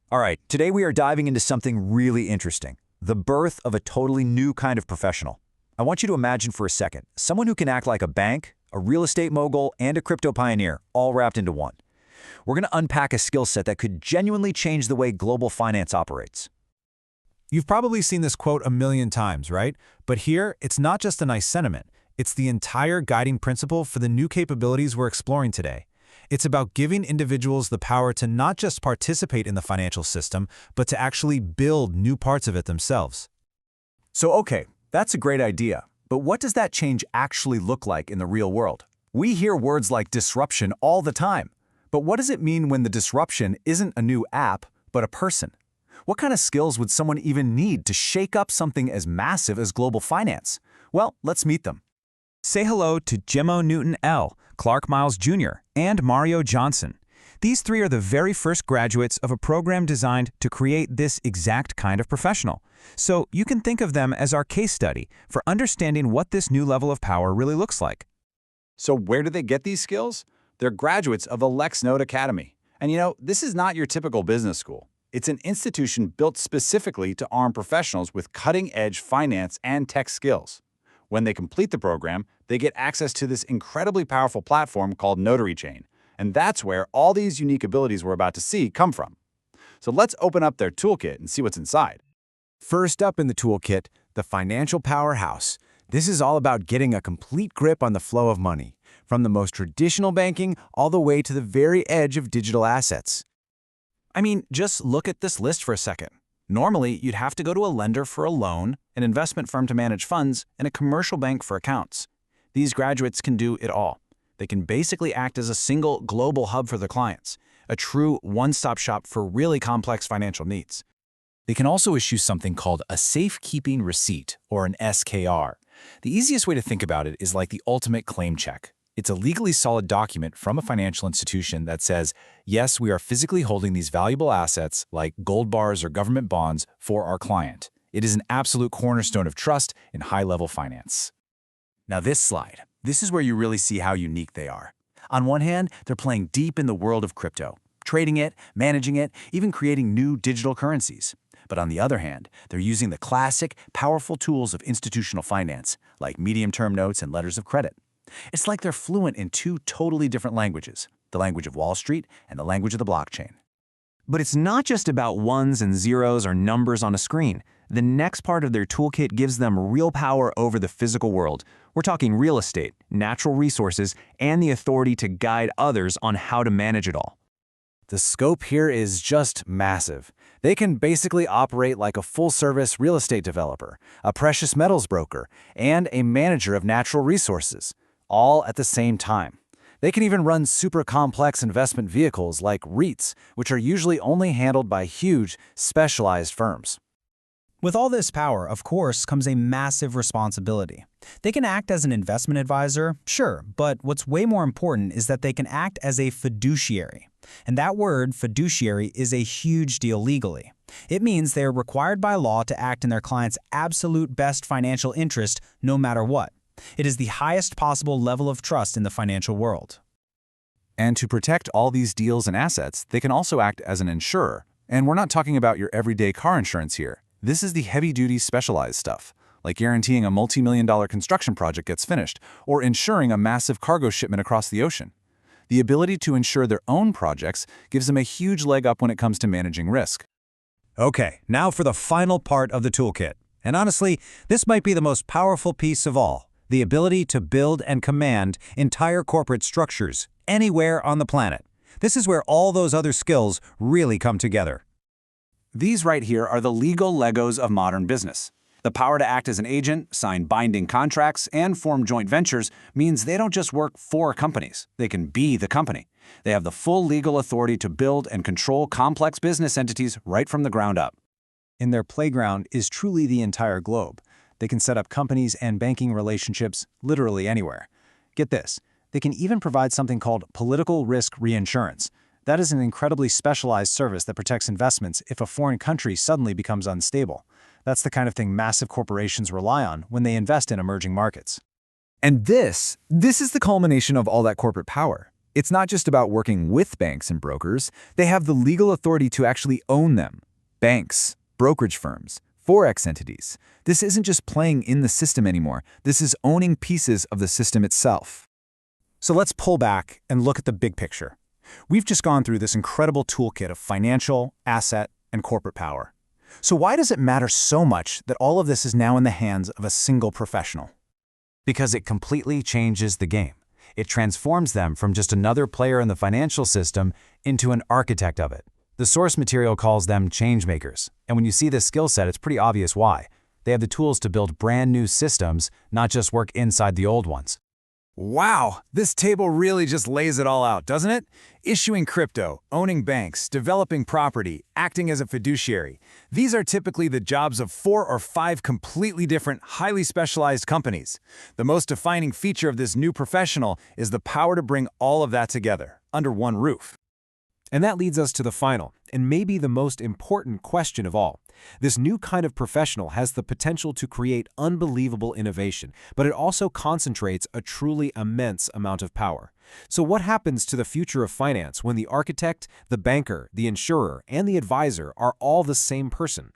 All right, today we are diving into something really interesting, the birth of a totally new kind of professional. I want you to imagine for a second, someone who can act like a bank, a real estate mogul, and a crypto pioneer, all wrapped into one. We're going to unpack a skill set that could genuinely change the way global finance operates. You've probably seen this quote a million times, right? But here, it's not just a nice sentiment. It's the entire guiding principle for the new capabilities we're exploring today. It's about giving individuals the power to not just participate in the financial system, but to actually build new parts of it themselves. So okay, that's a great idea, but what does that change actually look like in the real world? We hear words like disruption all the time, but what does it mean when the disruption isn't a new app, but a person? What kind of skills would someone even need to shake up something as massive as global finance? Well, let's meet them. Say hello to Gemone Newton L., Clark Miles Jr., and Mario Johnson. These three are the very first graduates of a program designed to create this exact kind of professional. So you can think of them as our case study for understanding what this new level of power really looks like. So where do they get these skills? They're graduates of the LexNode Academy. And this is not your typical business school. It's an institution built specifically to arm professionals with cutting-edge finance and tech skills. When they complete the program, they get access to this incredibly powerful platform called NotaryChain, and that's where all these unique abilities we're about to see come from. So let's open up their toolkit and see what's inside. First up in the toolkit, the financial powerhouse. This is all about getting a complete grip on the flow of money, from the most traditional banking all the way to the very edge of digital assets. I mean, just look at this list for a second. Normally, you'd have to go to a lender for a loan, an investment firm to manage funds, and a commercial bank for accounts. These graduates can do it all. They can basically act as a single global hub for their clients, a true one-stop shop for really complex financial needs. They can also issue something called a safekeeping receipt, or an SKR. The easiest way to think about it is like the ultimate claim check. It's a legally solid document from a financial institution that says, yes, we are physically holding these valuable assets, like gold bars or government bonds, for our client. It is an absolute cornerstone of trust in high-level finance. Now this is where you really see how unique they are. On one hand, they're playing deep in the world of crypto, trading it, managing it, even creating new digital currencies. But on the other hand, they're using the classic, powerful tools of institutional finance, like medium-term notes and letters of credit. It's like they're fluent in two totally different languages, the language of Wall Street and the language of the blockchain. But it's not just about ones and zeros or numbers on a screen. The next part of their toolkit gives them real power over the physical world. We're talking real estate, natural resources, and the authority to guide others on how to manage it all. The scope here is just massive. They can basically operate like a full-service real estate developer, a precious metals broker, and a manager of natural resources, all at the same time. They can even run super complex investment vehicles like REITs, which are usually only handled by huge, specialized firms. With all this power, of course, comes a massive responsibility. They can act as an investment advisor, sure, but what's way more important is that they can act as a fiduciary. And that word, fiduciary, is a huge deal legally. It means they are required by law to act in their client's absolute best financial interest no matter what. It is the highest possible level of trust in the financial world. And to protect all these deals and assets, they can also act as an insurer. And we're not talking about your everyday car insurance here. This is the heavy-duty specialized stuff, like guaranteeing a multi-million-dollar construction project gets finished, or insuring a massive cargo shipment across the ocean. The ability to insure their own projects gives them a huge leg up when it comes to managing risk. Okay, now for the final part of the toolkit. And honestly, this might be the most powerful piece of all. The ability to build and command entire corporate structures anywhere on the planet. This is where all those other skills really come together. These right here are the legal Legos of modern business. The power to act as an agent, sign binding contracts, and form joint ventures means they don't just work for companies. They can be the company. They have the full legal authority to build and control complex business entities right from the ground up. In their playground is truly the entire globe. They can set up companies and banking relationships literally anywhere. Get this, they can even provide something called political risk reinsurance. That is an incredibly specialized service that protects investments if a foreign country suddenly becomes unstable. That's the kind of thing massive corporations rely on when they invest in emerging markets. And this is the culmination of all that corporate power. It's not just about working with banks and brokers. They have the legal authority to actually own them. Banks, brokerage firms, forex entities. This isn't just playing in the system anymore. This is owning pieces of the system itself. So let's pull back and look at the big picture. We've just gone through this incredible toolkit of financial, asset, and corporate power. So why does it matter so much that all of this is now in the hands of a single professional? Because it completely changes the game. It transforms them from just another player in the financial system into an architect of it. The source material calls them changemakers. And when you see this skill set, it's pretty obvious why. They have the tools to build brand new systems, not just work inside the old ones. Wow, this table really just lays it all out, doesn't it? Issuing crypto, owning banks, developing property, acting as a fiduciary. These are typically the jobs of 4 or 5 completely different, highly specialized companies. The most defining feature of this new professional is the power to bring all of that together, under one roof. And that leads us to the final, and maybe the most important question of all. This new kind of professional has the potential to create unbelievable innovation, but it also concentrates a truly immense amount of power. So what happens to the future of finance when the architect, the banker, the insurer, and the advisor are all the same person?